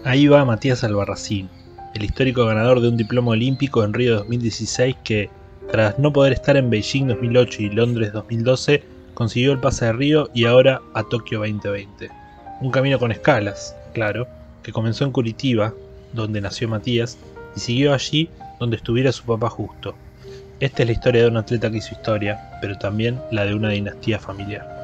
Ahí va Matías Albarracín, el histórico ganador de un diploma olímpico en Río 2016 que, tras no poder estar en Beijing 2008 y Londres 2012, consiguió el pase a Río y ahora a Tokio 2020. Un camino con escalas, claro, que comenzó en Curitiba, donde nació Matías, y siguió allí donde estuviera su papá justo. Esta es la historia de un atleta que hizo historia, pero también la de una dinastía familiar.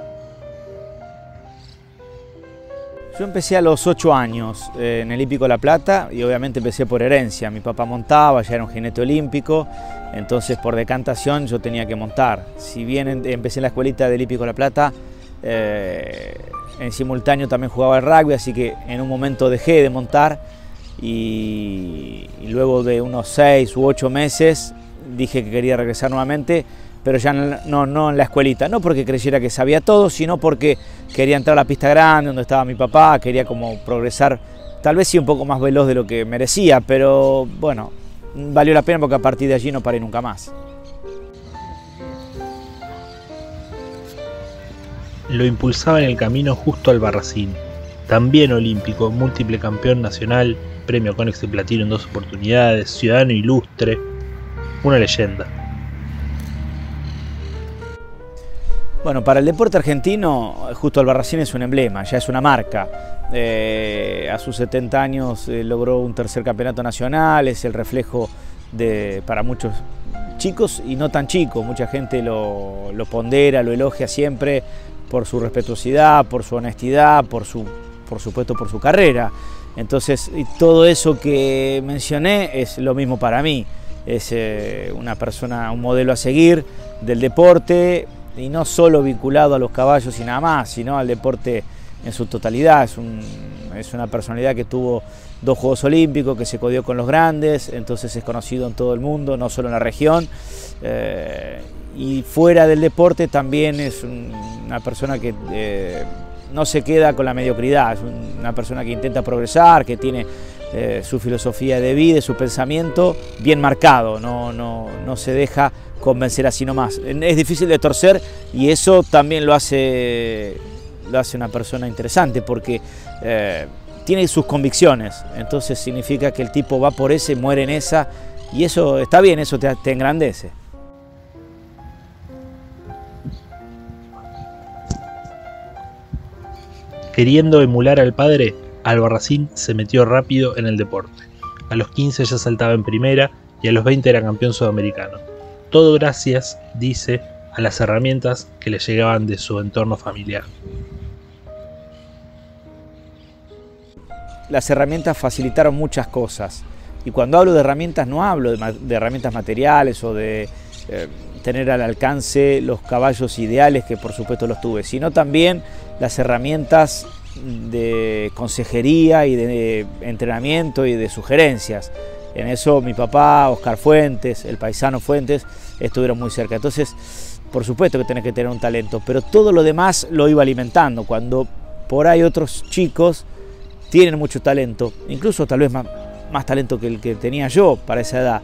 Yo empecé a los 8 años en el Hípico La Plata y obviamente empecé por herencia. Mi papá montaba, ya era un jinete olímpico, entonces por decantación yo tenía que montar. Si bien empecé en la escuelita del Hípico La Plata, en simultáneo también jugaba al rugby, así que en un momento dejé de montar y luego de unos 6 u 8 meses dije que quería regresar nuevamente, pero ya no en la escuelita, no porque creyera que sabía todo, sino porque quería entrar a la pista grande donde estaba mi papá, quería como progresar, tal vez sí un poco más veloz de lo que merecía, pero bueno, valió la pena porque a partir de allí no paré nunca más. Lo impulsaba en el camino justo Albarracín, también olímpico, múltiple campeón nacional, premio Konex de platino en 2 oportunidades, ciudadano ilustre, una leyenda. Bueno, para el deporte argentino, justo Albarracín es un emblema, ya es una marca. A sus 70 años logró un 3er campeonato nacional, es el reflejo para muchos chicos y no tan chicos. Mucha gente lo pondera, lo elogia siempre por su respetuosidad, por su honestidad, por supuesto por su carrera. Entonces, todo eso que mencioné es lo mismo para mí. Es una persona, un modelo a seguir del deporte, y no solo vinculado a los caballos y nada más, sino al deporte en su totalidad. Es una personalidad que tuvo 2 Juegos Olímpicos, que se codió con los grandes, entonces es conocido en todo el mundo, no solo en la región. Y fuera del deporte también es una persona que no se queda con la mediocridad, es una persona que intenta progresar, que tiene su filosofía de vida, su pensamiento bien marcado, no se deja convencer así nomás. Es difícil de torcer y eso también lo hace una persona interesante porque tiene sus convicciones, entonces significa que el tipo va por esa y muere en esa, y eso está bien, eso te engrandece. Queriendo emular al padre, Albarracín se metió rápido en el deporte. A los 15 ya saltaba en primera y a los 20 era campeón sudamericano. Todo gracias, dice, a las herramientas que le llegaban de su entorno familiar. Las herramientas facilitaron muchas cosas. Y cuando hablo de herramientas no hablo de herramientas materiales o de tener al alcance los caballos ideales, que por supuesto los tuve, sino también las herramientas de consejería y de entrenamiento y de sugerencias. En eso mi papá, Oscar Fuentes, el paisano Fuentes, estuvieron muy cerca. Entonces, por supuesto que tenés que tener un talento, pero todo lo demás lo iba alimentando. Cuando por ahí otros chicos tienen mucho talento, incluso tal vez más talento que el que tenía yo para esa edad,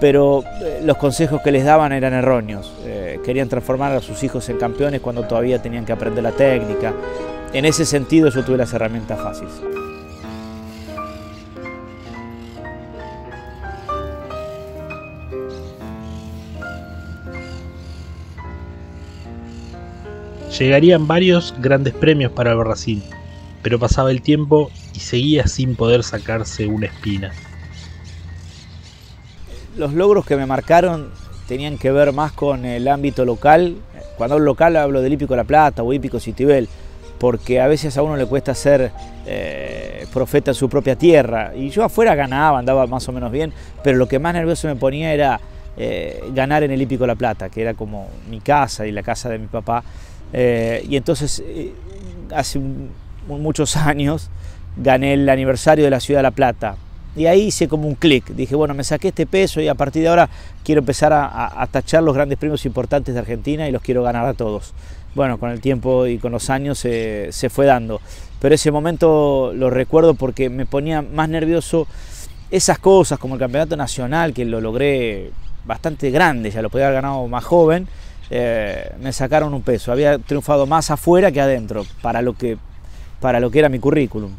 pero los consejos que les daban eran erróneos. Querían transformar a sus hijos en campeones cuando todavía tenían que aprender la técnica. En ese sentido yo tuve las herramientas fáciles. Llegarían varios grandes premios para Albarracín, pero pasaba el tiempo y seguía sin poder sacarse una espina. Los logros que me marcaron tenían que ver más con el ámbito local. Cuando hablo local hablo del Hípico La Plata o Hípico Citibel, porque a veces a uno le cuesta ser profeta en su propia tierra. Y yo afuera ganaba, andaba más o menos bien, pero lo que más nervioso me ponía era ganar en el Hípico La Plata, que era como mi casa y la casa de mi papá. Y entonces hace muchos años gané el aniversario de la ciudad de La Plata. Y ahí hice como un clic, dije, bueno, me saqué este peso y a partir de ahora quiero empezar a tachar los grandes premios importantes de Argentina y los quiero ganar a todos. Bueno, con el tiempo y con los años se fue dando, pero ese momento lo recuerdo porque me ponía más nervioso esas cosas como el campeonato nacional, que lo logré bastante grande, ya lo podía haber ganado más joven. Me sacaron un peso, había triunfado más afuera que adentro para lo que era mi currículum.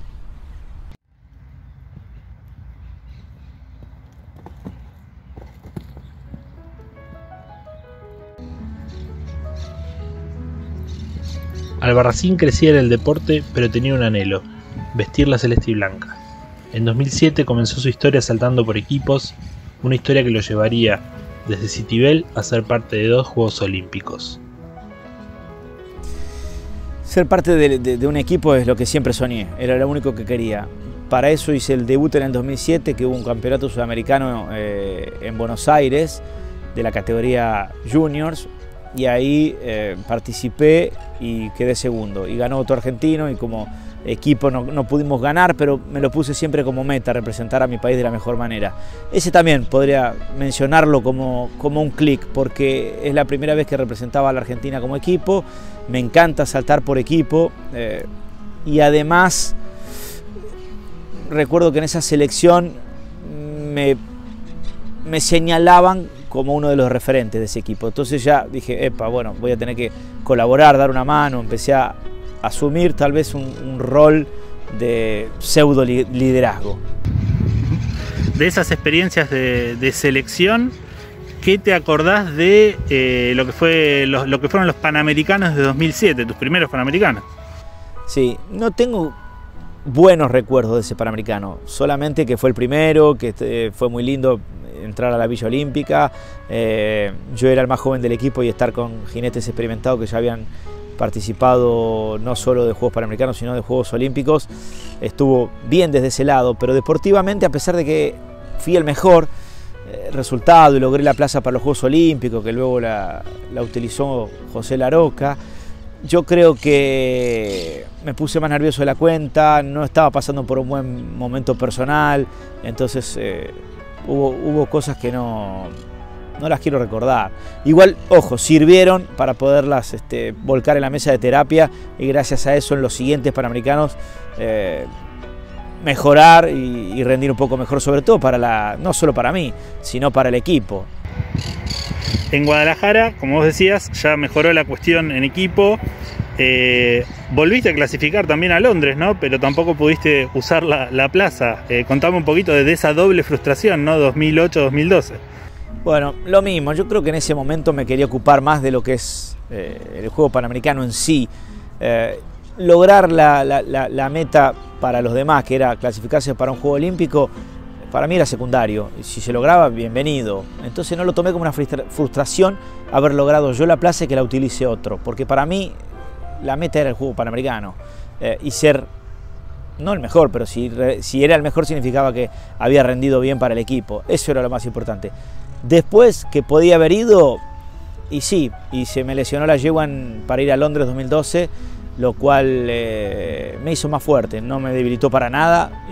Albarracín crecía en el deporte, pero tenía un anhelo: vestir la celeste y blanca. En 2007 comenzó su historia saltando por equipos, una historia que lo llevaría desde Citibel a ser parte de 2 Juegos Olímpicos. Ser parte de un equipo es lo que siempre soñé, era lo único que quería. Para eso hice el debut en el 2007, que hubo un campeonato sudamericano en Buenos Aires, de la categoría Juniors, y ahí participé y quedé segundo. Y ganó otro argentino, y como equipo no pudimos ganar, pero me lo puse siempre como meta, representar a mi país de la mejor manera. Ese también podría mencionarlo como un clic, porque es la primera vez que representaba a la Argentina como equipo. Me encanta saltar por equipo, y además recuerdo que en esa selección me señalaban como uno de los referentes de ese equipo. Entonces ya dije, epa, bueno, voy a tener que colaborar, dar una mano. Empecé a asumir tal vez un rol de pseudo liderazgo. De esas experiencias de selección, ¿qué te acordás de lo que fueron los Panamericanos de 2007, tus primeros Panamericanos? Sí, no tengo buenos recuerdos de ese Panamericano, solamente que fue el primero, que fue muy lindo entrar a la Villa Olímpica. Yo era el más joven del equipo, y estar con jinetes experimentados que ya habían participado no solo de Juegos Panamericanos, sino de Juegos Olímpicos, estuvo bien desde ese lado. Pero deportivamente, a pesar de que fui el mejor resultado y logré la plaza para los Juegos Olímpicos, que luego la utilizó José Laroca, yo creo que me puse más nervioso de la cuenta, no estaba pasando por un buen momento personal, entonces hubo cosas que no las quiero recordar. Igual, ojo, sirvieron para poderlas volcar en la mesa de terapia, y gracias a eso en los siguientes Panamericanos mejorar y rendir un poco mejor, sobre todo no solo para mí, sino para el equipo. En Guadalajara, como vos decías, ya mejoró la cuestión en equipo. Volviste a clasificar también a Londres, ¿no? Pero tampoco pudiste usar la plaza. Contame un poquito de esa doble frustración, ¿no? 2008-2012. Bueno, lo mismo. Yo creo que en ese momento me quería ocupar más de lo que es el juego panamericano en sí. Lograr la meta para los demás, que era clasificarse para un juego olímpico, para mí era secundario. Y si se lograba, bienvenido. Entonces no lo tomé como una frustración haber logrado yo la plaza y que la utilice otro, porque para mí la meta era el juego panamericano, y ser, no el mejor, pero si era el mejor significaba que había rendido bien para el equipo. Eso era lo más importante. Después, que podía haber ido, y sí, y se me lesionó la yegua para ir a Londres 2012, lo cual me hizo más fuerte, no me debilitó para nada.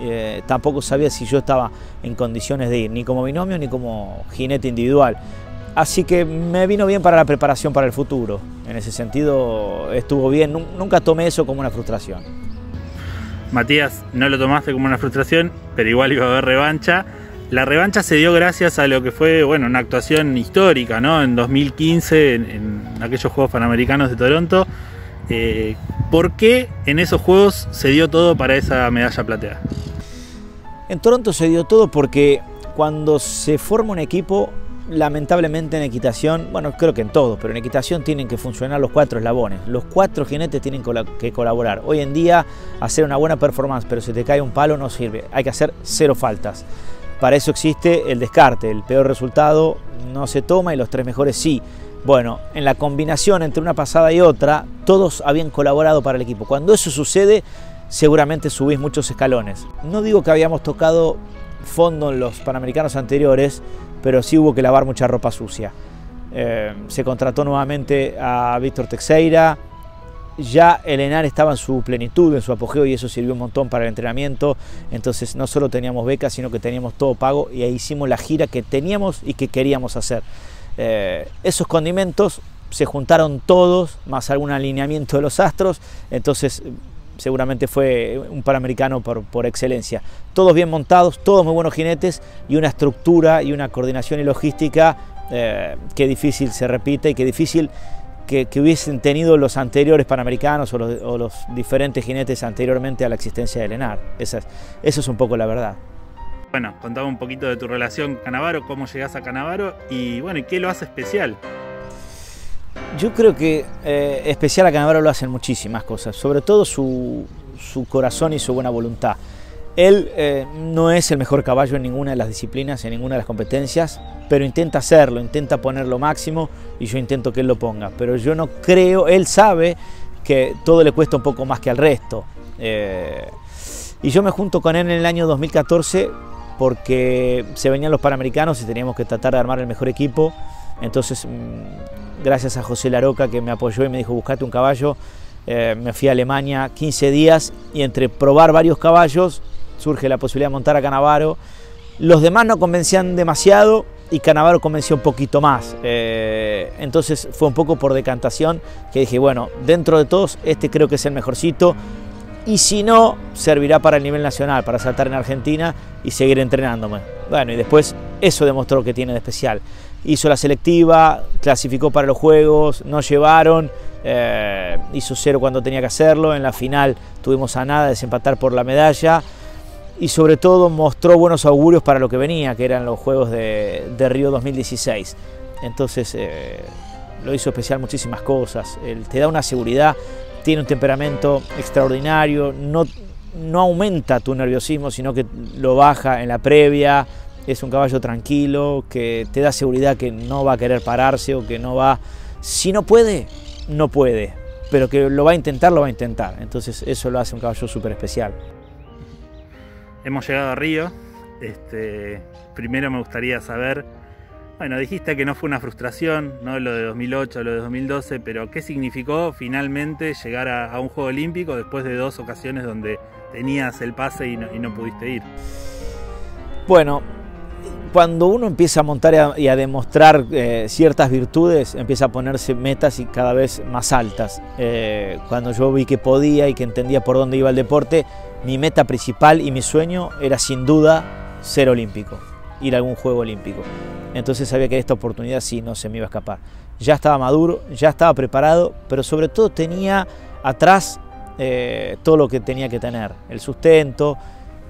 Tampoco sabía si yo estaba en condiciones de ir, ni como binomio ni como jinete individual. Así que me vino bien para la preparación para el futuro. En ese sentido estuvo bien, nunca tomé eso como una frustración. Matías, no lo tomaste como una frustración, pero igual iba a haber revancha. La revancha se dio gracias a lo que fue, bueno, una actuación histórica, ¿no? En 2015, en aquellos Juegos Panamericanos de Toronto. ¿Por qué en esos Juegos se dio todo para esa medalla plateada? En Toronto se dio todo porque cuando se forma un equipo, lamentablemente en equitación, bueno, creo que en todo, pero en equitación tienen que funcionar los 4 eslabones. Los 4 jinetes tienen que colaborar. Hoy en día, hacer una buena performance, pero si te cae un palo, no sirve. Hay que hacer 0 faltas. Para eso existe el descarte. El peor resultado no se toma y los 3 mejores sí. Bueno, en la combinación entre una pasada y otra, todos habían colaborado para el equipo. Cuando eso sucede, seguramente subís muchos escalones. No digo que habíamos tocado fondo en los Panamericanos anteriores, pero sí hubo que lavar mucha ropa sucia. Se contrató nuevamente a Víctor Teixeira. Ya el ENAR estaba en su plenitud, en su apogeo, y eso sirvió un montón para el entrenamiento. Entonces no solo teníamos becas, sino que teníamos todo pago, y ahí hicimos la gira que teníamos y que queríamos hacer. Esos condimentos se juntaron todos, más algún alineamiento de los astros. Entonces seguramente fue un Panamericano por excelencia. Todos bien montados, todos muy buenos jinetes, y una estructura y una coordinación y logística que difícil se repite, y que difícil que hubiesen tenido los anteriores Panamericanos o los diferentes jinetes anteriormente a la existencia del ENAR. Eso es un poco la verdad. Bueno, contame un poquito de tu relación con Canavaro, cómo llegás a Canavaro y bueno, ¿qué lo hace especial? Yo creo que especial a Canavaro lo hacen muchísimas cosas, sobre todo su corazón y su buena voluntad. Él no es el mejor caballo en ninguna de las disciplinas, en ninguna de las competencias, pero intenta hacerlo, intenta poner lo máximo y yo intento que él lo ponga. Pero yo no creo, él sabe que todo le cuesta un poco más que al resto. Y yo me junto con él en el año 2014 porque se venían los Panamericanos y teníamos que tratar de armar el mejor equipo. Entonces, gracias a José Laroca que me apoyó y me dijo buscate un caballo, me fui a Alemania 15 días y entre probar varios caballos surge la posibilidad de montar a Canavaro. Los demás no convencían demasiado y Canavaro convenció un poquito más. Entonces fue un poco por decantación que dije, bueno, dentro de todos este creo que es el mejorcito y si no, servirá para el nivel nacional, para saltar en Argentina y seguir entrenándome. Bueno, y después eso demostró que tiene de especial. Hizo la selectiva, clasificó para los Juegos, no llevaron, hizo 0 cuando tenía que hacerlo, en la final tuvimos a nada de desempatar por la medalla y sobre todo mostró buenos augurios para lo que venía, que eran los Juegos de Río 2016. Entonces lo hizo especial muchísimas cosas, él te da una seguridad, tiene un temperamento extraordinario, no aumenta tu nerviosismo, sino que lo baja en la previa. Es un caballo tranquilo, que te da seguridad que no va a querer pararse o que no va... Si no puede, no puede, pero que lo va a intentar, lo va a intentar. Entonces eso lo hace un caballo súper especial. Hemos llegado a Río. Primero me gustaría saber, bueno, dijiste que no fue una frustración, ¿no? Lo de 2008, lo de 2012, pero ¿qué significó finalmente llegar a un Juego Olímpico después de 2 ocasiones donde tenías el pase y no pudiste ir? Bueno, cuando uno empieza a montar y a demostrar ciertas virtudes, empieza a ponerse metas y cada vez más altas. Cuando yo vi que podía y que entendía por dónde iba el deporte, mi meta principal y mi sueño era sin duda ser olímpico, ir a algún Juego Olímpico. Entonces sabía que esta oportunidad sí no se me iba a escapar. Ya estaba maduro, ya estaba preparado, pero sobre todo tenía atrás todo lo que tenía que tener, el sustento,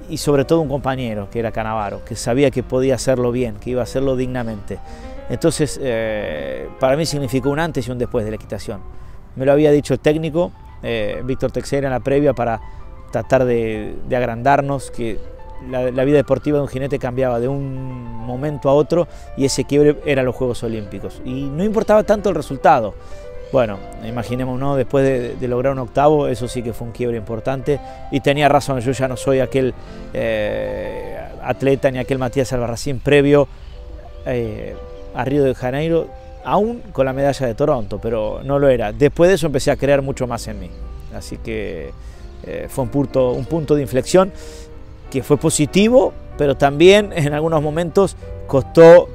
y sobre todo un compañero que era Canavaro, que sabía que podía hacerlo bien, que iba a hacerlo dignamente. Entonces para mí significó un antes y un después de la equitación. Me lo había dicho el técnico, Víctor Teixeira, en la previa para tratar de agrandarnos, que la vida deportiva de un jinete cambiaba de un momento a otro y ese quiebre eran los Juegos Olímpicos. Y no importaba tanto el resultado. Bueno, imaginémonos, después de lograr un octavo, eso sí que fue un quiebre importante y tenía razón, yo ya no soy aquel atleta ni aquel Matías Albarracín previo a Río de Janeiro, aún con la medalla de Toronto, pero no lo era. Después de eso empecé a creer mucho más en mí, así que fue un punto de inflexión que fue positivo, pero también en algunos momentos costó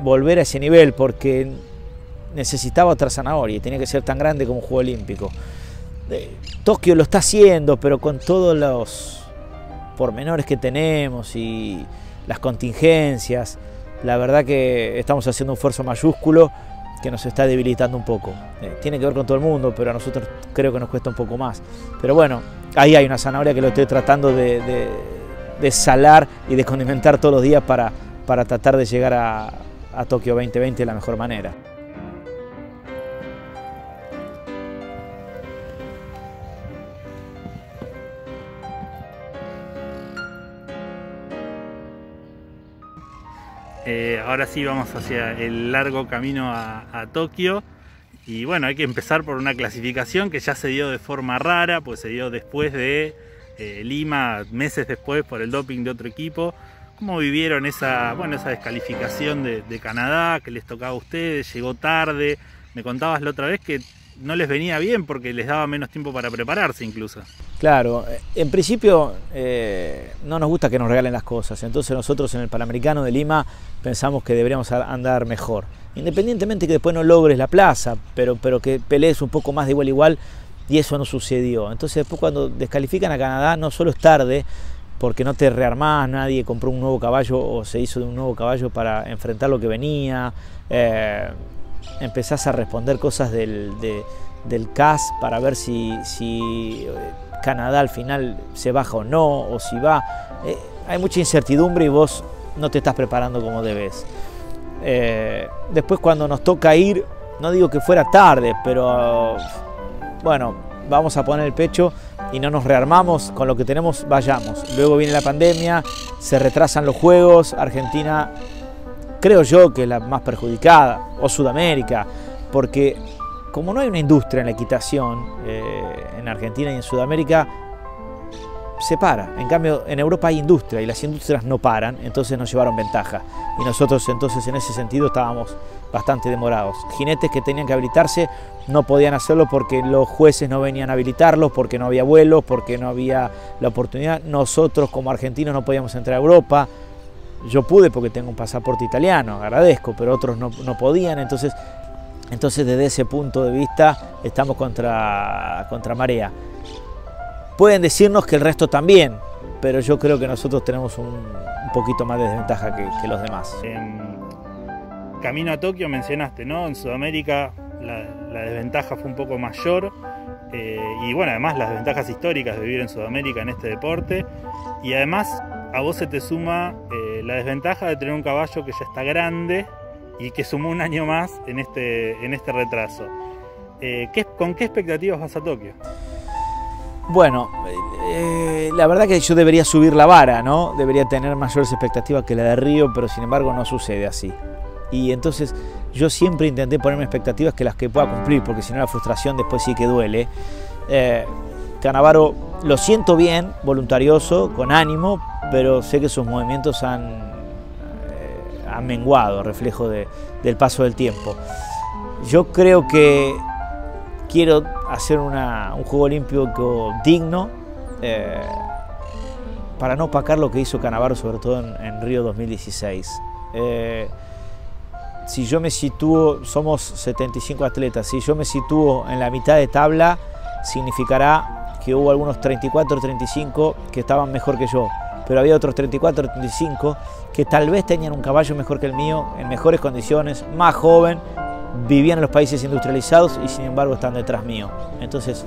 volver a ese nivel porque necesitaba otra zanahoria y tenía que ser tan grande como un Juego Olímpico. Tokio lo está haciendo, pero con todos los pormenores que tenemos y las contingencias, la verdad que estamos haciendo un esfuerzo mayúsculo que nos está debilitando un poco. Tiene que ver con todo el mundo, pero a nosotros creo que nos cuesta un poco más. Pero bueno, ahí hay una zanahoria que lo estoy tratando de salar y de condimentar todos los días para tratar de llegar a Tokio 2020 de la mejor manera. Ahora sí vamos hacia el largo camino a Tokio y bueno, hay que empezar por una clasificación que ya se dio de forma rara, pues se dio después de Lima, meses después por el doping de otro equipo. ¿Cómo vivieron esa descalificación de Canadá que les tocaba a ustedes? Llegó tarde, me contabas la otra vez que no les venía bien porque les daba menos tiempo para prepararse incluso. Claro, en principio no nos gusta que nos regalen las cosas, entonces nosotros en el Panamericano de Lima pensamos que deberíamos andar mejor, independientemente que después no logres la plaza, pero que pelees un poco más de igual a igual, y eso no sucedió. Entonces después cuando descalifican a Canadá no solo es tarde, porque no te rearmás, nadie compró un nuevo caballo o se hizo de un nuevo caballo para enfrentar lo que venía, empezás a responder cosas del CAS para ver si Canadá al final se baja o no, o si va. Hay mucha incertidumbre y vos no te estás preparando como debes. Después cuando nos toca ir, no digo que fuera tarde, pero bueno, vamos a poner el pecho y no nos rearmamos, con lo que tenemos vayamos. Luego viene la pandemia, se retrasan los juegos, Argentina creo yo que es la más perjudicada, o Sudamérica, porque como no hay una industria en la equitación en Argentina y en Sudamérica, se para. En cambio, en Europa hay industria y las industrias no paran, entonces nos llevaron ventaja. Y nosotros entonces en ese sentido estábamos bastante demorados. Jinetes que tenían que habilitarse no podían hacerlo porque los jueces no venían a habilitarlos, porque no había vuelos, porque no había la oportunidad. Nosotros como argentinos no podíamos entrar a Europa. Yo pude porque tengo un pasaporte italiano, agradezco, pero otros no podían. Entonces desde ese punto de vista estamos contra marea. Pueden decirnos que el resto también, pero yo creo que nosotros tenemos un poquito más de desventaja que los demás. Camino a Tokio mencionaste, ¿no? En Sudamérica la desventaja fue un poco mayor y bueno, además las desventajas históricas de vivir en Sudamérica en este deporte, y además a vos se te suma la desventaja de tener un caballo que ya está grande y que sumó un año más en este retraso. ¿Con qué expectativas vas a Tokio? Bueno, la verdad que yo debería subir la vara, ¿no? Debería tener mayores expectativas que la de Río, pero sin embargo no sucede así. Y entonces yo siempre intenté ponerme expectativas que las que pueda cumplir, porque si no la frustración después sí que duele. Canavaro lo siento bien, voluntarioso, con ánimo, pero sé que sus movimientos han menguado, reflejo del paso del tiempo. Yo creo que quiero hacer un juego olímpico digno para no opacar lo que hizo Canavaro, sobre todo en Río 2016. Si yo me sitúo, somos 75 atletas, si yo me sitúo en la mitad de tabla, significará que hubo algunos 34 o 35 que estaban mejor que yo, pero había otros 34 o 35 que tal vez tenían un caballo mejor que el mío, en mejores condiciones, más joven, vivían en los países industrializados y sin embargo están detrás mío. Entonces,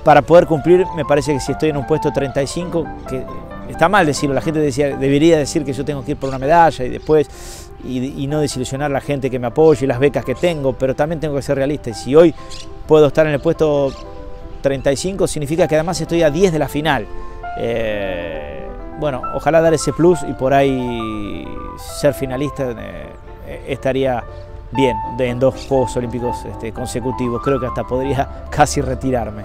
para poder cumplir, me parece que si estoy en un puesto 35, que está mal decirlo, la gente debería decir que yo tengo que ir por una medalla y después, y no desilusionar a la gente que me apoya y las becas que tengo, pero también tengo que ser realista. Y si hoy puedo estar en el puesto 35, significa que además estoy a 10 de la final. Bueno, ojalá dar ese plus y por ahí ser finalista estaría bien en 2 Juegos Olímpicos consecutivos. Creo que hasta podría casi retirarme.